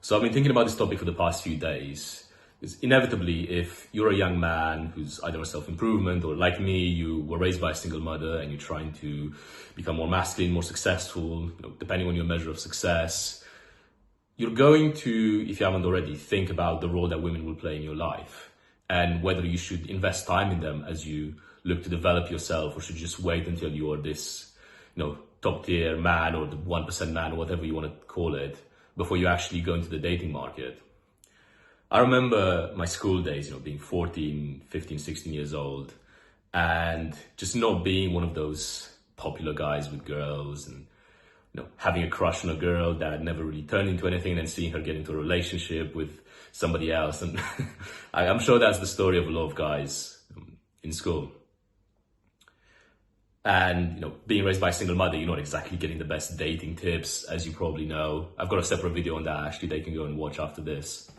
So I've been thinking about this topic for the past few days. Because inevitably, if you're a young man who's either a self-improvement or like me, you were raised by a single mother and you're trying to become more masculine, more successful, depending on your measure of success, you're going to, if you haven't already, think about the role that women will play in your life and whether you should invest time in them as you look to develop yourself, or should you just wait until you're this, top tier man or the 1% man or whatever you want to call it before you actually go into the dating market. I remember my school days, being 14, 15, 16 years old and just not being one of those popular guys with girls and, having a crush on a girl that never really turned into anything and then seeing her get into a relationship with somebody else. And I'm sure that's the story of a lot of guys in school. And, being raised by a single mother, you're not exactly getting the best dating tips, as you probably know. I've got a separate video on that, actually, they can go and watch after this.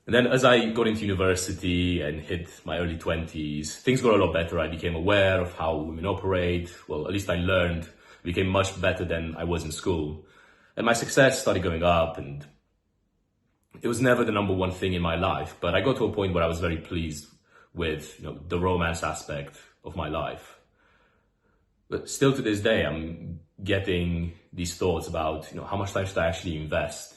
And then as I got into university and hit my early 20s, things got a lot better. I became aware of how women operate. Well, at least I learned, became much better than I was in school. And my success started going up, and it was never the number one thing in my life. But I got to a point where I was very pleased with, the romance aspect of my life. But still to this day, I'm getting these thoughts about, how much time should I actually invest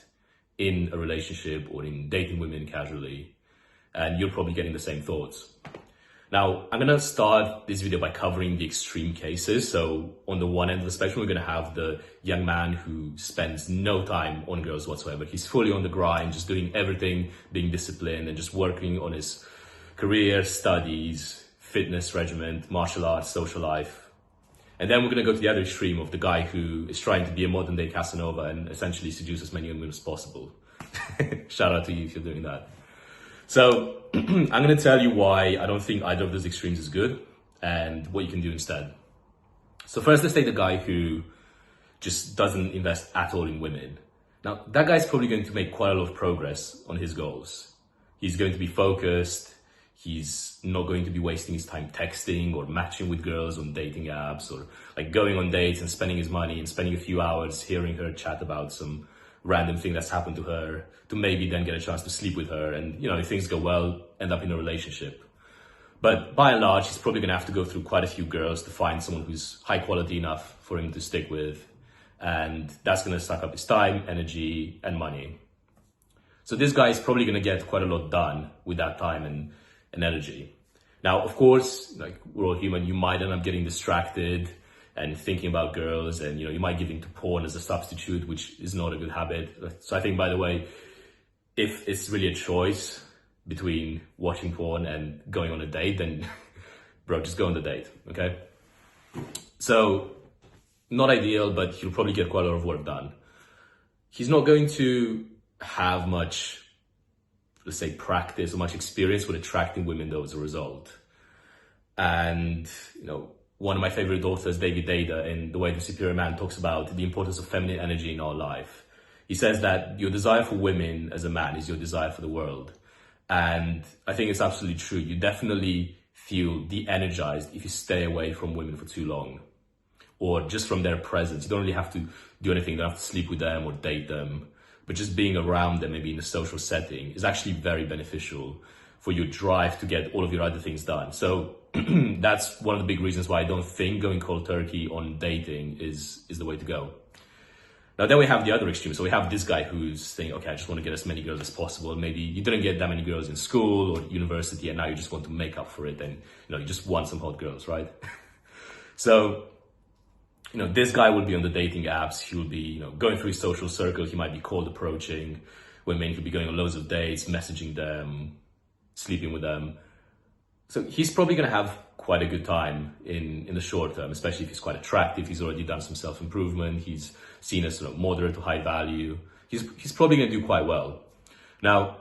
in a relationship or in dating women casually, and you're probably getting the same thoughts. Now, I'm gonna start this video by covering the extreme cases. So on the one end of the spectrum, we're gonna have the young man who spends no time on girls whatsoever. He's fully on the grind, just doing everything, being disciplined and just working on his career, studies, fitness regimen, martial arts, social life. And then we're going to go to the other extreme of the guy who is trying to be a modern day Casanova and essentially seduce as many women as possible. Shout out to you if you're doing that. So I'm going to tell you why I don't think either of those extremes is good and what you can do instead. So first, let's take the guy who just doesn't invest at all in women. Now, that guy's probably going to make quite a lot of progress on his goals. He's going to be focused. He's not going to be wasting his time texting or matching with girls on dating apps, or like going on dates and spending his money and spending a few hours hearing her chat about some random thing that's happened to her to maybe then get a chance to sleep with her and, if things go well, end up in a relationship. But by and large, he's probably going to have to go through quite a few girls to find someone who's high quality enough for him to stick with. And that's going to suck up his time, energy, and money. So this guy is probably going to get quite a lot done with that time and energy. Now, of course, like we're all human, you might end up getting distracted and thinking about girls, and you might give into porn as a substitute, which is not a good habit. So I think, by the way, if it's really a choice between watching porn and going on a date, then bro, just go on the date, okay? So not ideal, but he'll probably get quite a lot of work done. He's not going to have much, let's say, practice or much experience with attracting women though as a result. And, one of my favorite authors, David Data, in The Way to Superior Man, talks about the importance of feminine energy in our life. He says that your desire for women as a man is your desire for the world. And I think it's absolutely true. You definitely feel de-energized if you stay away from women for too long, or just from their presence. You don't really have to do anything. You don't have to sleep with them or date them. But just being around them, maybe in a social setting, is actually very beneficial for your drive to get all of your other things done. So that's one of the big reasons why I don't think going cold turkey on dating is the way to go. Now, then we have the other extreme. So we have this guy who's saying, okay, I just want to get as many girls as possible. Maybe you didn't get that many girls in school or university, and now you just want to make up for it. And, you just want some hot girls, right? So, this guy will be on the dating apps. He will be, going through his social circle. He might be cold approaching women. He'll be going on loads of dates, messaging them, sleeping with them. So he's probably going to have quite a good time in the short term, especially if he's quite attractive. He's already done some self-improvement. He's seen as moderate to high value. He's probably going to do quite well. Now,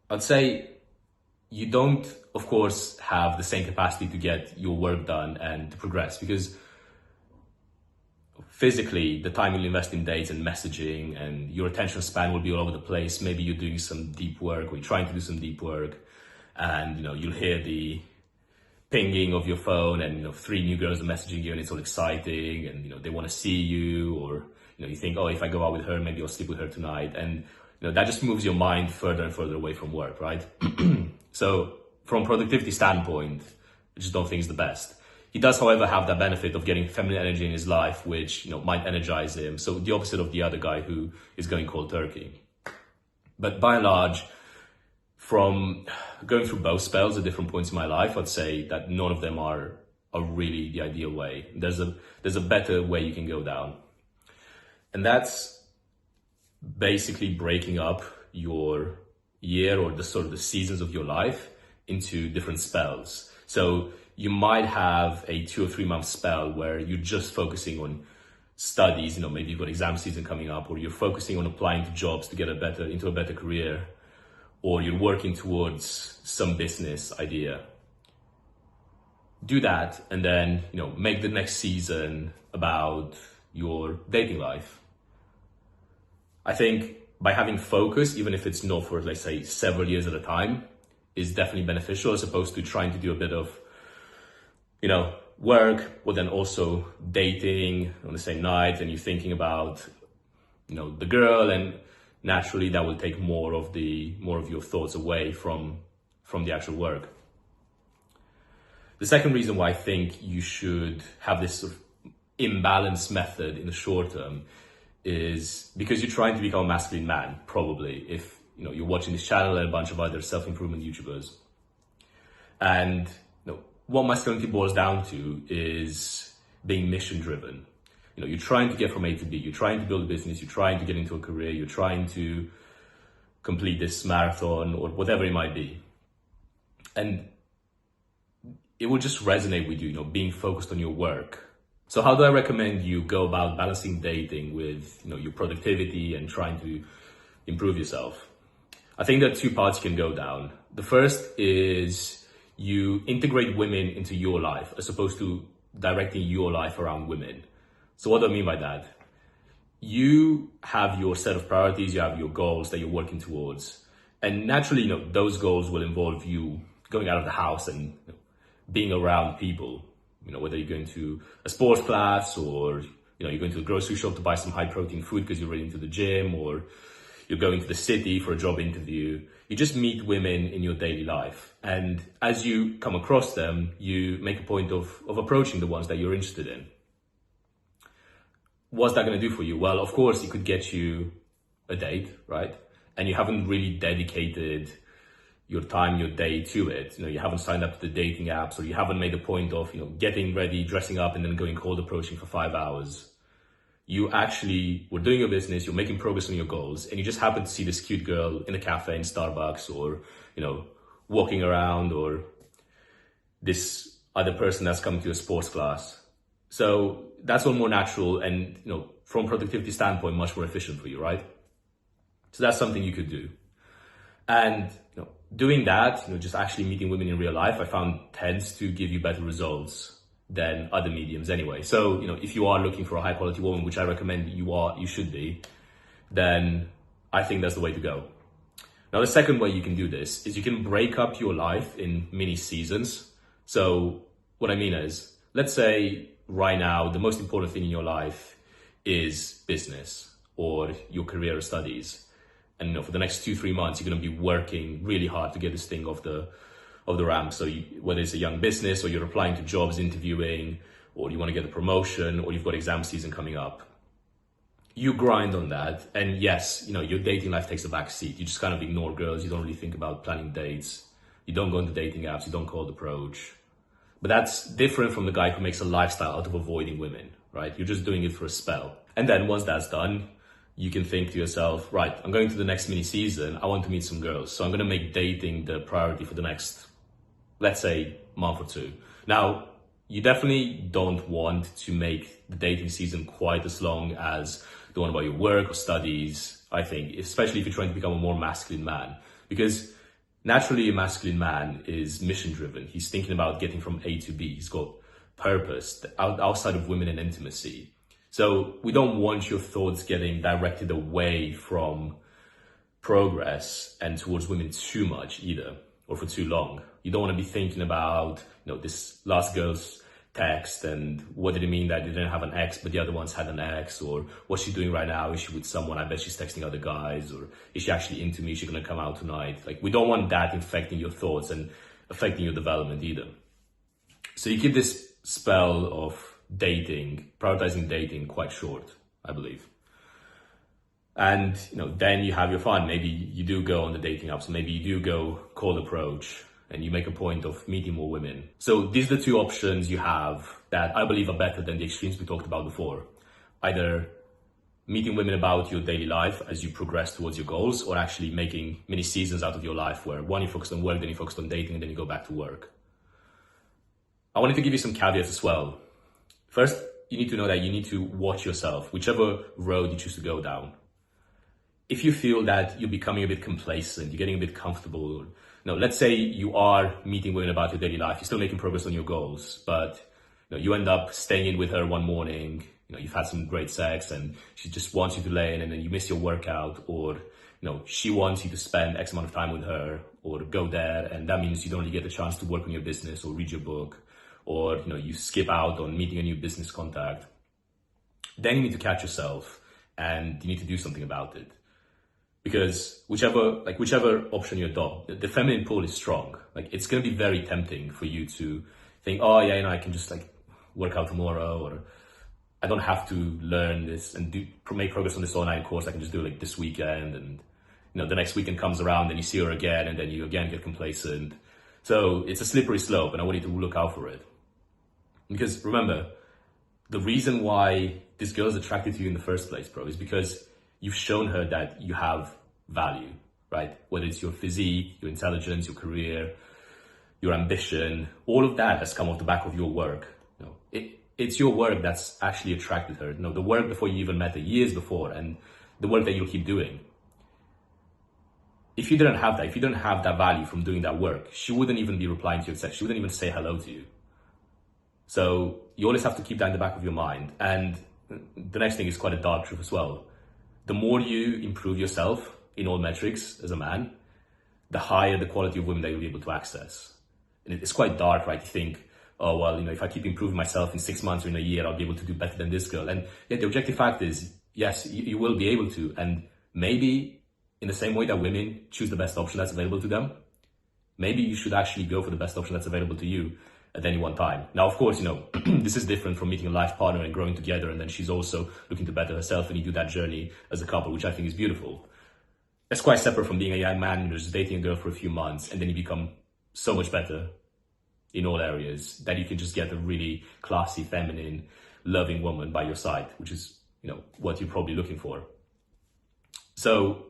I'd say you don't, of course, have the same capacity to get your work done and to progress, because physically, the time you'll invest in dates and messaging and your attention span will be all over the place. Maybe you're doing some deep work or you're trying to do some deep work, and you'll hear the pinging of your phone and 3 new girls are messaging you and it's all exciting, and they want to see you, or You think, oh, if I go out with her, maybe I'll sleep with her tonight. And, that just moves your mind further and further away from work, right? So from productivity standpoint, I just don't think it's the best. He does, however, have that benefit of getting feminine energy in his life, which, might energize him. So the opposite of the other guy who is going cold turkey. But by and large, from going through both spells at different points in my life, I'd say that none of them are really the ideal way. There's a better way you can go down. And that's basically breaking up your year or the sort of the seasons of your life into different spells. So you might have a 2 or 3 month spell where you're just focusing on studies, maybe you've got exam season coming up, or you're focusing on applying to jobs to get into a better career, or you're working towards some business idea. Do that, and then, make the next season about your dating life. I think by having focus, even if it's not for, let's say, several years at a time, is definitely beneficial, as opposed to trying to do a bit of, work, but then also dating on the same night, and you're thinking about, the girl, and naturally that will take more of your thoughts away from the actual work. The second reason why I think you should have this sort of imbalanced method in the short term is because you're trying to become a masculine man, probably, if you're watching this channel and a bunch of other self-improvement YouTubers. And what masculinity boils down to is being mission driven. You're trying to get from A to B, you're trying to build a business, you're trying to get into a career, you're trying to complete this marathon or whatever it might be. And it will just resonate with you, being focused on your work. So how do I recommend you go about balancing dating with, your productivity and trying to improve yourself? I think there are 2 parts you can go down. The first is you integrate women into your life as opposed to directing your life around women. So what do I mean by that? You have your set of priorities, you have your goals that you're working towards. And naturally, those goals will involve you going out of the house and being around people. Whether you're going to a sports class, or you're going to the grocery shop to buy some high protein food because you're ready to the gym, or you're going to the city for a job interview. You just meet women in your daily life, and as you come across them, you make a point of approaching the ones that you're interested in. What's that going to do for you? Well, of course, it could get you a date, right? And you haven't really dedicated your time, your day to it. You haven't signed up to the dating apps, or you haven't made a point of, getting ready, dressing up, and then going cold approaching for 5 hours. You actually were doing your business, you're making progress on your goals, and you just happen to see this cute girl in a cafe, in Starbucks, or, walking around, or this other person that's coming to a sports class. So that's all more natural and, from a productivity standpoint, much more efficient for you, right? So that's something you could do. And, doing that, just actually meeting women in real life, I found tends to give you better results than other mediums anyway. So, if you are looking for a high quality woman, which I recommend you should be, then I think that's the way to go. Now, the second way you can do this is you can break up your life in mini seasons. So what I mean is, let's say right now, the most important thing in your life is business or your career or studies. And for the next 2-3 months, you're going to be working really hard to get this thing off the ramp. So whether it's a young business, or you're applying to jobs, interviewing, or you want to get a promotion, or you've got exam season coming up, you grind on that. And yes, your dating life takes a back seat. You just kind of ignore girls. You don't really think about planning dates. You don't go into dating apps. You don't cold approach. But that's different from the guy who makes a lifestyle out of avoiding women, right? You're just doing it for a spell. And then once that's done, you can think to yourself, right, I'm going to the next mini season. I want to meet some girls. So I'm going to make dating the priority for the next, let's say, month or 2. Now, you definitely don't want to make the dating season quite as long as the one about your work or studies, I think, especially if you're trying to become a more masculine man. Because naturally, a masculine man is mission driven. He's thinking about getting from A to B. He's got purpose outside of women and intimacy. So we don't want your thoughts getting directed away from progress and towards women too much either, or for too long. You don't want to be thinking about, this last girl's text, and what did it mean that they didn't have an ex but the other ones had an ex, or what's she doing right now, is she with someone, I bet she's texting other guys, or is she actually into me, is she gonna come out tonight? Like, we don't want that infecting your thoughts and affecting your development either. So you keep this spell of dating, prioritizing dating, quite short, I believe. And then you have your fun. Maybe you do go on the dating apps, maybe you do go cold approach, and you make a point of meeting more women. So these are the two options you have that I believe are better than the extremes we talked about before. Either meeting women about your daily life as you progress towards your goals, or actually making mini seasons out of your life where one, you focus on work, then you focus on dating, and then you go back to work. I wanted to give you some caveats as well. First, you need to know that you need to watch yourself, whichever road you choose to go down. If you feel that you're becoming a bit complacent, you're getting a bit comfortable, let's say you are meeting women about your daily life, you're still making progress on your goals, but you end up staying in with her one morning, you've had some great sex and she just wants you to lay in, and then you miss your workout, or she wants you to spend X amount of time with her or go there, and that means you don't really get the chance to work on your business or read your book, or you skip out on meeting a new business contact. Then you need to catch yourself and you need to do something about it. Because whichever option you adopt, the feminine pull is strong. Like, it's going to be very tempting for you to think, oh yeah, I can just work out tomorrow, or I don't have to learn this and make progress on this online course. I can just do it this weekend, and the next weekend comes around and you see her again, and then you again get complacent. So it's a slippery slope, and I want you to look out for it. Because remember, the reason why this girl is attracted to you in the first place, bro, is because you've shown her that you have value, right? Whether it's your physique, your intelligence, your career, your ambition, all of that has come off the back of your work. It's your work that's actually attracted her. The work before you even met her, years before, and the work that you'll keep doing. If you didn't have that, if you didn't have that value from doing that work, she wouldn't even be replying to your text. She wouldn't even say hello to you. So you always have to keep that in the back of your mind. And the next thing is quite a dark truth as well. The more you improve yourself in all metrics as a man, the higher the quality of women that you'll be able to access. And it's quite dark, right? You think, oh, well, if I keep improving myself in 6 months or in a year, I'll be able to do better than this girl. And the objective fact is, yes, you will be able to. And maybe in the same way that women choose the best option that's available to them, maybe you should actually go for the best option that's available to you at any one time. Now, of course, this is different from meeting a life partner and growing together, and then she's also looking to better herself, and you do that journey as a couple, which I think is beautiful. That's quite separate from being a young man and just dating a girl for a few months, and then you become so much better in all areas that you can just get a really classy, feminine, loving woman by your side, which is, what you're probably looking for. So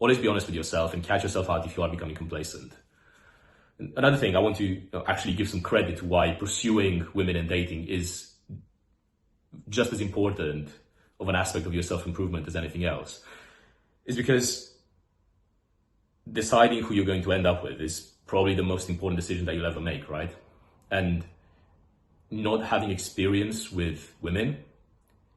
always be honest with yourself and catch yourself out if you are becoming complacent. Another thing, I want to actually give some credit to why pursuing women and dating is just as important of an aspect of your self-improvement as anything else, is because deciding who you're going to end up with is probably the most important decision that you'll ever make, right? And not having experience with women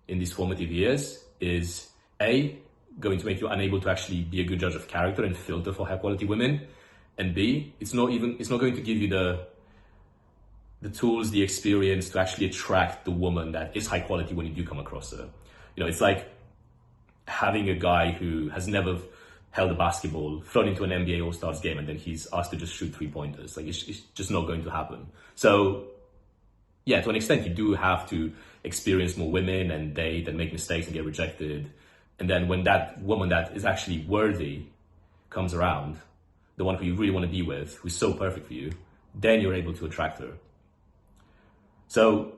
in these formative years is A, going to make you unable to actually be a good judge of character and filter for high quality women. And B, it's not going to give you the tools, the experience to actually attract the woman that is high quality when you do come across her. It's like having a guy who has never held a basketball, thrown into an NBA All-Stars game, and then he's asked to just shoot 3-pointers. Like, it's just not going to happen. So yeah, to an extent, you do have to experience more women and date and make mistakes and get rejected. And then when that woman that is actually worthy comes around, the one who you really want to be with, who's so perfect for you, then you're able to attract her. So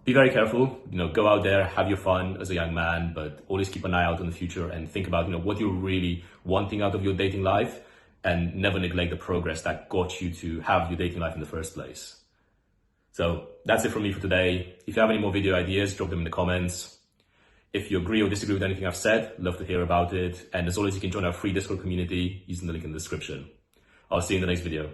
be very careful, go out there, have your fun as a young man, but always keep an eye out on the future and think about, what you're really wanting out of your dating life, and never neglect the progress that got you to have your dating life in the first place. So that's it from me for today. If you have any more video ideas, drop them in the comments. If you agree or disagree with anything I've said, love to hear about it. And as always, you can join our free Discord community using the link in the description. I'll see you in the next video.